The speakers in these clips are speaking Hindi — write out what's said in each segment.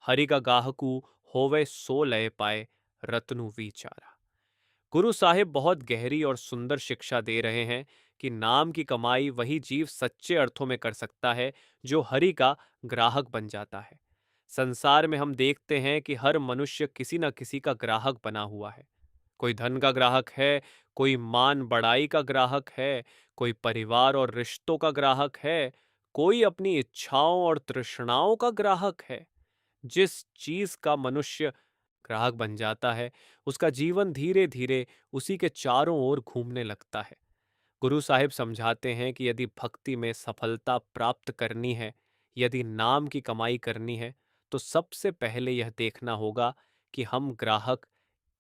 हरि का गाहकू होवे सो लय पाए, रत्नु विचारा। गुरु साहिब बहुत गहरी और सुंदर शिक्षा दे रहे हैं कि नाम की कमाई वही जीव सच्चे अर्थों में कर सकता है जो हरि का ग्राहक बन जाता है। संसार में हम देखते हैं कि हर मनुष्य किसी न किसी का ग्राहक बना हुआ है। कोई धन का ग्राहक है, कोई मान बढ़ाई का ग्राहक है, कोई परिवार और रिश्तों का ग्राहक है, कोई अपनी इच्छाओं और तृष्णाओं का ग्राहक है। जिस चीज का मनुष्य ग्राहक बन जाता है, उसका जीवन धीरे धीरे उसी के चारों ओर घूमने लगता है। गुरु साहिब समझाते हैं कि यदि भक्ति में सफलता प्राप्त करनी है, यदि नाम की कमाई करनी है, तो सबसे पहले यह देखना होगा कि हम ग्राहक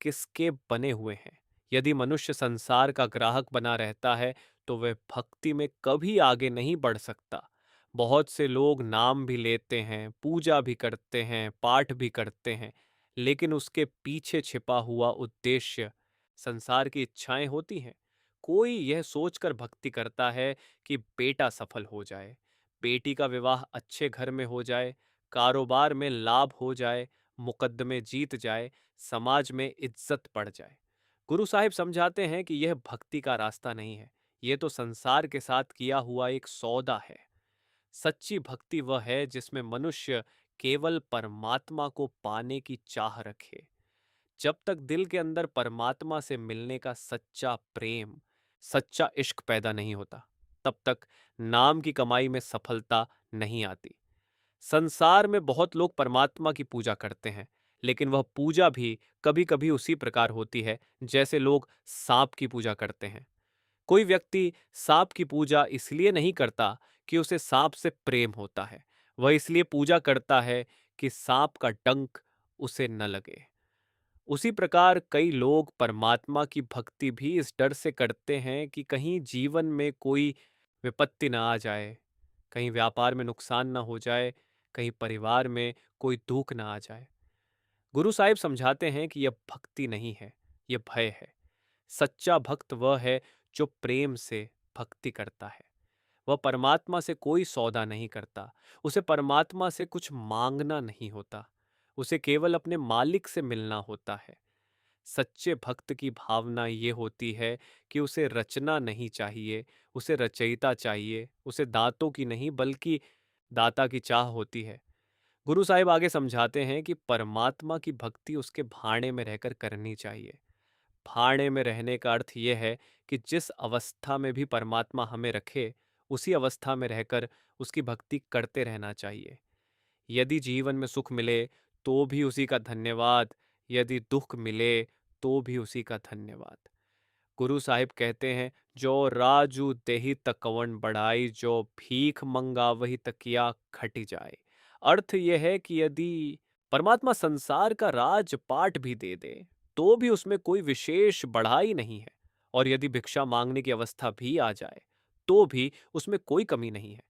किसके बने हुए हैं। यदि मनुष्य संसार का ग्राहक बना रहता है, तो वह भक्ति में कभी आगे नहीं बढ़ सकता। बहुत से लोग नाम भी लेते हैं, पूजा भी करते हैं, पाठ भी करते हैं, लेकिन उसके पीछे छिपा हुआ उद्देश्य संसार की इच्छाएं होती हैं। कोई यह सोचकर भक्ति करता है कि बेटा सफल हो जाए, बेटी का विवाह अच्छे घर में हो जाए, कारोबार में लाभ हो जाए, मुकदमे जीत जाए, समाज में इज्जत बढ़ जाए। गुरु साहिब समझाते हैं कि यह भक्ति का रास्ता नहीं है, यह तो संसार के साथ किया हुआ एक सौदा है। सच्ची भक्ति वह है जिसमें मनुष्य केवल परमात्मा को पाने की चाह रखे। जब तक दिल के अंदर परमात्मा से मिलने का सच्चा प्रेम, सच्चा इश्क पैदा नहीं होता, तब तक नाम की कमाई में सफलता नहीं आती। संसार में बहुत लोग परमात्मा की पूजा करते हैं, लेकिन वह पूजा भी कभी कभी उसी प्रकार होती है जैसे लोग सांप की पूजा करते हैं। कोई व्यक्ति सांप की पूजा इसलिए नहीं करता कि उसे सांप से प्रेम होता है, वह इसलिए पूजा करता है कि सांप का डंक उसे न लगे। उसी प्रकार कई लोग परमात्मा की भक्ति भी इस डर से करते हैं कि कहीं जीवन में कोई विपत्ति न आ जाए, कहीं व्यापार में नुकसान न हो जाए, कहीं परिवार में कोई दुख न आ जाए। गुरु साहिब समझाते हैं कि यह भक्ति नहीं है, यह भय है। सच्चा भक्त वह है जो प्रेम से भक्ति करता है। वह परमात्मा से कोई सौदा नहीं करता, उसे परमात्मा से कुछ मांगना नहीं होता, उसे केवल अपने मालिक से मिलना होता है। सच्चे भक्त की भावना ये होती है कि उसे रचना नहीं चाहिए, उसे रचयिता चाहिए, उसे दांतों की नहीं बल्कि दाता की चाह होती है। गुरु साहिब आगे समझाते हैं कि परमात्मा की भक्ति उसके भाणे में रहकर करनी चाहिए। भाणे में रहने का अर्थ यह है कि जिस अवस्था में भी परमात्मा हमें रखे, उसी अवस्था में रहकर उसकी भक्ति करते रहना चाहिए। यदि जीवन में सुख मिले तो भी उसी का धन्यवाद, यदि दुख मिले तो भी उसी का धन्यवाद। गुरु साहिब कहते हैं, जो राजू देहि तकवन बढ़ाई, जो भीख मंगा वही तकिया खटी जाए। अर्थ यह है कि यदि परमात्मा संसार का राजपाट भी दे दे तो भी उसमें कोई विशेष बढ़ाई नहीं है, और यदि भिक्षा मांगने की अवस्था भी आ जाए तो भी उसमें कोई कमी नहीं है।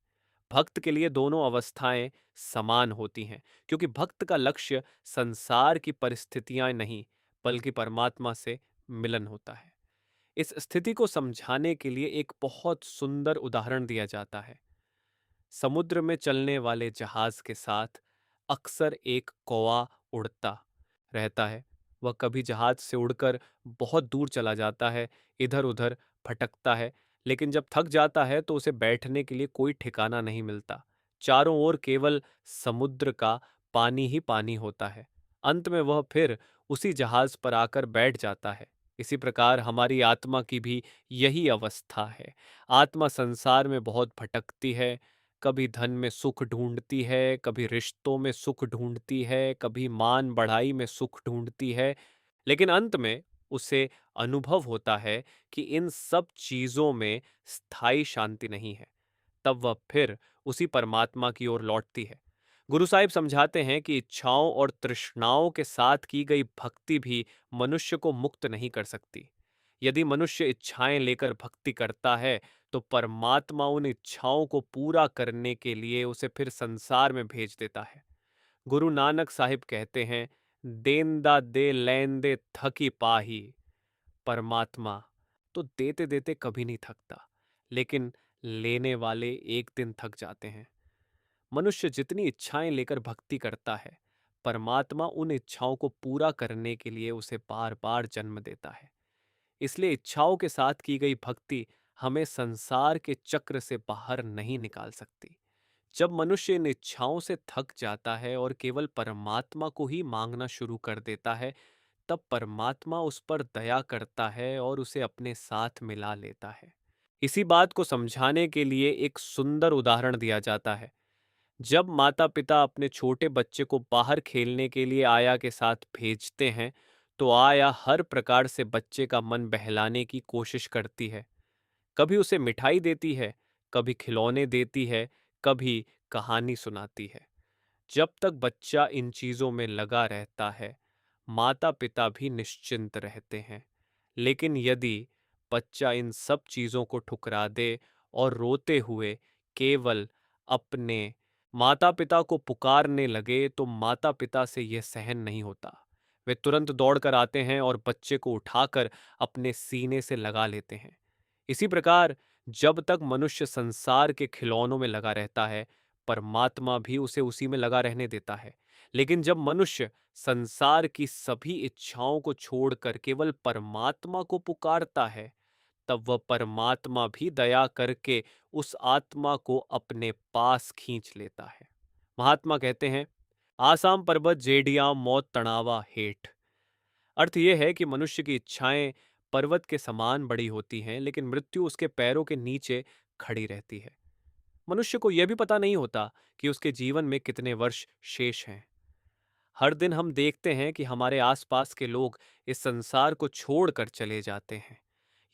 भक्त के लिए दोनों अवस्थाएं समान होती हैं, क्योंकि भक्त का लक्ष्य संसार की परिस्थितियां नहीं बल्कि परमात्मा से मिलन होता है। इस स्थिति को समझाने के लिए एक बहुत सुंदर उदाहरण दिया जाता है। समुद्र में चलने वाले जहाज के साथ अक्सर एक कौवा उड़ता रहता है। वह कभी जहाज से उड़कर बहुत दूर चला जाता है, इधर उधर भटकता है, लेकिन जब थक जाता है तो उसे बैठने के लिए कोई ठिकाना नहीं मिलता। चारों ओर केवल समुद्र का पानी ही पानी होता है। अंत में वह फिर उसी जहाज पर आकर बैठ जाता है। इसी प्रकार हमारी आत्मा की भी यही अवस्था है। आत्मा संसार में बहुत भटकती है, कभी धन में सुख ढूंढती है, कभी रिश्तों में सुख ढूंढती है, कभी मान बढ़ाई में सुख ढूंढती है, लेकिन अंत में उसे अनुभव होता है कि इन सब चीजों में स्थायी शांति नहीं है। तब वह फिर उसी परमात्मा की ओर लौटती है। गुरु साहिब समझाते हैं कि इच्छाओं और तृष्णाओं के साथ की गई भक्ति भी मनुष्य को मुक्त नहीं कर सकती। यदि मनुष्य इच्छाएं लेकर भक्ति करता है, तो परमात्मा उन इच्छाओं को पूरा करने के लिए उसे फिर संसार में भेज देता है। गुरु नानक साहिब कहते हैं, देंदा दे लैंदे थकी पाही। परमात्मा तो देते देते कभी नहीं थकता, लेकिन लेने वाले एक दिन थक जाते हैं। मनुष्य जितनी इच्छाएं लेकर भक्ति करता है, परमात्मा उन इच्छाओं को पूरा करने के लिए उसे बार बार जन्म देता है। इसलिए इच्छाओं के साथ की गई भक्ति हमें संसार के चक्र से बाहर नहीं निकाल सकती। जब मनुष्य इन इच्छाओं से थक जाता है और केवल परमात्मा को ही मांगना शुरू कर देता है, तब परमात्मा उस पर दया करता है और उसे अपने साथ मिला लेता है। इसी बात को समझाने के लिए एक सुंदर उदाहरण दिया जाता है। जब माता पिता अपने छोटे बच्चे को बाहर खेलने के लिए आया के साथ भेजते हैं, तो आया हर प्रकार से बच्चे का मन बहलाने की कोशिश करती है। कभी उसे मिठाई देती है, कभी खिलौने देती है, कभी कहानी सुनाती है। जब तक बच्चा इन चीजों में लगा रहता है, माता पिता भी निश्चिंत रहते हैं। लेकिन यदि बच्चा इन सब चीजों को ठुकरा दे और रोते हुए केवल अपने माता पिता को पुकारने लगे, तो माता पिता से यह सहन नहीं होता। वे तुरंत दौड़कर आते हैं और बच्चे को उठाकर अपने सीने से लगा लेते हैं। इसी प्रकार जब तक मनुष्य संसार के खिलौनों में लगा रहता है, परमात्मा भी उसे उसी में लगा रहने देता है। लेकिन जब मनुष्य संसार की सभी इच्छाओं को छोड़कर केवल परमात्मा को पुकारता है, तब वह परमात्मा भी दया करके उस आत्मा को अपने पास खींच लेता है। महात्मा कहते हैं, आसाम पर्वत जेडिया मौत तणावा हेठ। अर्थ यह है कि मनुष्य की इच्छाएं पर्वत के समान बड़ी होती हैं, लेकिन मृत्यु उसके पैरों के नीचे खड़ी रहती है। मनुष्य को यह भी पता नहीं होता कि उसके जीवन में कितने वर्ष शेष हैं। हर दिन हम देखते हैं कि हमारे आसपास के लोग इस संसार को छोड़कर चले जाते हैं।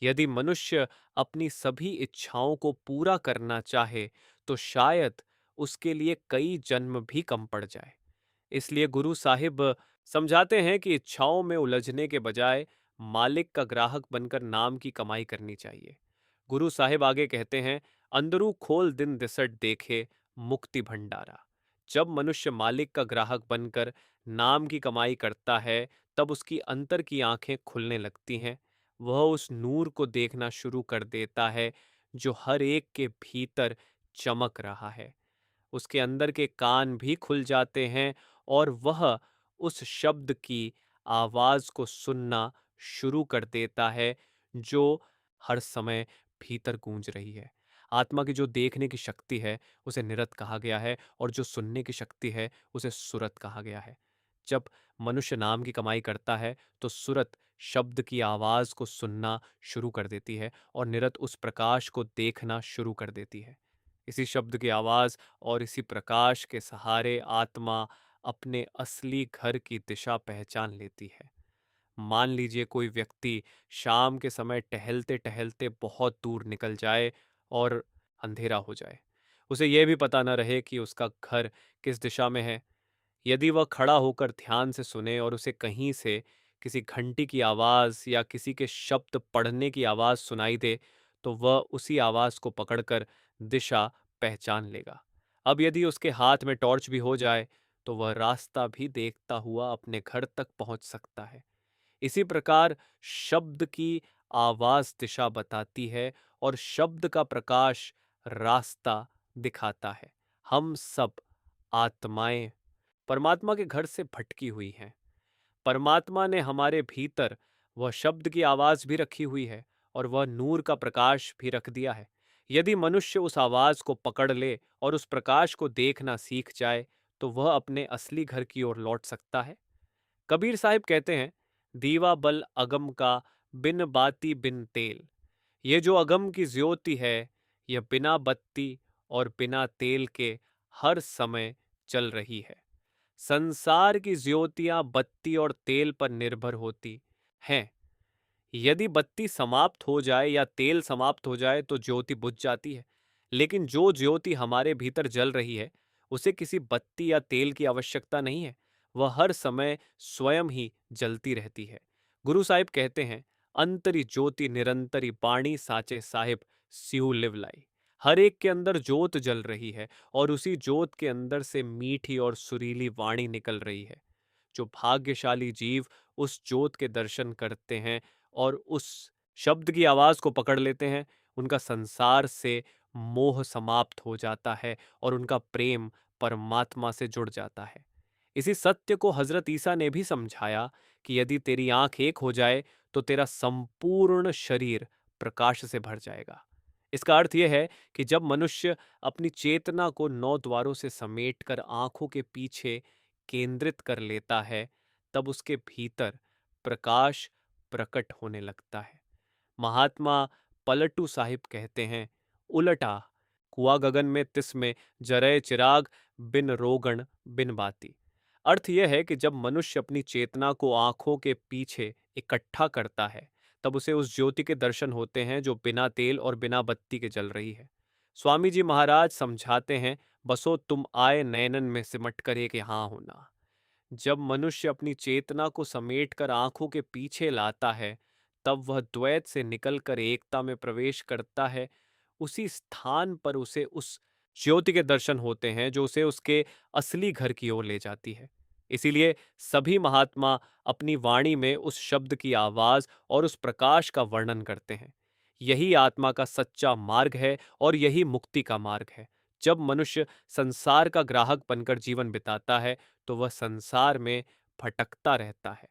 यदि मनुष्य अपनी सभी इच्छाओं को पूरा करना चाहे, तो शायद उसके लिए कई जन्म भी कम पड़ जाए। इसलिए गुरु साहिब समझाते हैं कि इच्छाओं में उलझने के बजाय मालिक का ग्राहक बनकर नाम की कमाई करनी चाहिए। गुरु साहिब आगे कहते हैं, अंदरू खोल दिन दिसट देखे मुक्ति भंडारा। जब मनुष्य मालिक का ग्राहक बनकर नाम की कमाई करता है, तब उसकी अंतर की आंखें खुलने लगती हैं। वह उस नूर को देखना शुरू कर देता है जो हर एक के भीतर चमक रहा है। उसके अंदर के कान भी खुल जाते हैं और वह उस शब्द की आवाज को सुनना शुरू कर देता है जो हर समय भीतर गूंज रही है। आत्मा की जो देखने की शक्ति है उसे निरत कहा गया है, और जो सुनने की शक्ति है उसे सुरत कहा गया है। जब मनुष्य नाम की कमाई करता है, तो सुरत शब्द की आवाज को सुनना शुरू कर देती है और निरत उस प्रकाश को देखना शुरू कर देती है। इसी शब्द की आवाज और इसी प्रकाश के सहारे आत्मा अपने असली घर की दिशा पहचान लेती है। मान लीजिए कोई व्यक्ति शाम के समय टहलते टहलते बहुत दूर निकल जाए और अंधेरा हो जाए। उसे यह भी पता न रहे कि उसका घर किस दिशा में है। यदि वह खड़ा होकर ध्यान से सुने और उसे कहीं से किसी घंटी की आवाज या किसी के शब्द पढ़ने की आवाज सुनाई दे, तो वह उसी आवाज को पकड़कर दिशा पहचान लेगा। अब यदि उसके हाथ में टॉर्च भी हो जाए, तो वह रास्ता भी देखता हुआ अपने घर तक पहुंच सकता है। इसी प्रकार शब्द की आवाज दिशा बताती है और शब्द का प्रकाश रास्ता दिखाता है। हम सब आत्माएं परमात्मा के घर से भटकी हुई हैं। परमात्मा ने हमारे भीतर वह शब्द की आवाज भी रखी हुई है और वह नूर का प्रकाश भी रख दिया है। यदि मनुष्य उस आवाज को पकड़ ले और उस प्रकाश को देखना सीख जाए, तो वह अपने असली घर की ओर लौट सकता है। कबीर साहिब कहते हैं, दीवा बल अगम का बिन बाती बिन तेल। ये जो अगम की ज्योति है, यह बिना बत्ती और बिना तेल के हर समय चल रही है। संसार की ज्योतियां बत्ती और तेल पर निर्भर होती हैं। यदि बत्ती समाप्त हो जाए या तेल समाप्त हो जाए, तो ज्योति बुझ जाती है। लेकिन जो ज्योति हमारे भीतर जल रही है, उसे किसी बत्ती या तेल की आवश्यकता नहीं है। वह हर समय स्वयं ही जलती रहती है। गुरु साहिब कहते हैं, अंतरी ज्योति निरंतरी बाणी साचे साहिब सिहू लिवलाई। हर एक के अंदर ज्योत जल रही है और उसी ज्योत के अंदर से मीठी और सुरीली वाणी निकल रही है। जो भाग्यशाली जीव उस ज्योत के दर्शन करते हैं और उस शब्द की आवाज को पकड़ लेते हैं, उनका संसार से मोह समाप्त हो जाता है और उनका प्रेम परमात्मा से जुड़ जाता है। इसी सत्य को हजरत ईसा ने भी समझाया कि यदि तेरी आंख एक हो जाए तो तेरा संपूर्ण शरीर प्रकाश से भर जाएगा। इसका अर्थ यह है कि जब मनुष्य अपनी चेतना को 9 द्वारों से समेटकर आंखों के पीछे केंद्रित कर लेता है, तब उसके भीतर प्रकाश प्रकट होने लगता है। महात्मा पलटू साहिब कहते हैं, उलटा कुआ गगन में तिस में जरय चिराग बिन रोगण बिन बाती। अर्थ यह है कि जब मनुष्य अपनी चेतना को आंखों के पीछे इकट्ठा करता है, तब उसे उस ज्योति के दर्शन होते हैं जो बिना तेल और बिना बत्ती के जल रही है। स्वामी जी महाराज समझाते हैं, बसो तुम आए नयनन में सिमट कर एक यहाँ होना। जब मनुष्य अपनी चेतना को समेटकर आंखों के पीछे लाता है, तब वह द्वैत से निकलकर एकता में प्रवेश करता है। उसी स्थान पर उसे उस ज्योति के दर्शन होते हैं जो उसे उसके असली घर की ओर ले जाती है। इसीलिए सभी महात्मा अपनी वाणी में उस शब्द की आवाज और उस प्रकाश का वर्णन करते हैं। यही आत्मा का सच्चा मार्ग है और यही मुक्ति का मार्ग है। जब मनुष्य संसार का ग्राहक बनकर जीवन बिताता है, तो वह संसार में भटकता रहता है।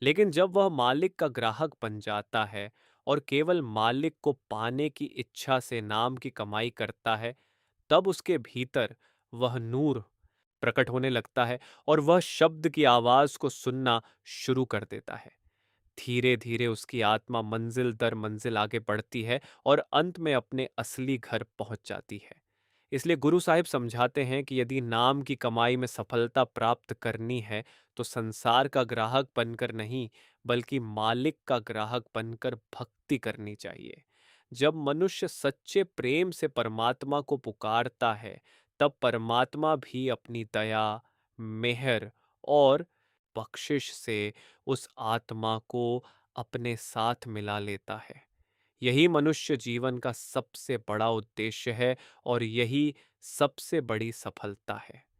लेकिन जब वह मालिक का ग्राहक बन जाता है और केवल मालिक को पाने की इच्छा से नाम की कमाई करता है, तब उसके भीतर वह नूर प्रकट होने लगता है और वह शब्द की आवाज को सुनना शुरू कर देता है। धीरे धीरे उसकी आत्मा मंजिल दर मंजिल आगे बढ़ती है और अंत में अपने असली घर पहुंच जाती है। इसलिए गुरु साहिब समझाते हैं कि यदि नाम की कमाई में सफलता प्राप्त करनी है, तो संसार का ग्राहक बनकर नहीं, बल्कि मालिक का ग्राहक बनकर भक्ति करनी चाहिए। जब मनुष्य सच्चे प्रेम से परमात्मा को पुकारता है, तब परमात्मा भी अपनी दया, मेहर और बख्शिश से उस आत्मा को अपने साथ मिला लेता है। यही मनुष्य जीवन का सबसे बड़ा उद्देश्य है और यही सबसे बड़ी सफलता है।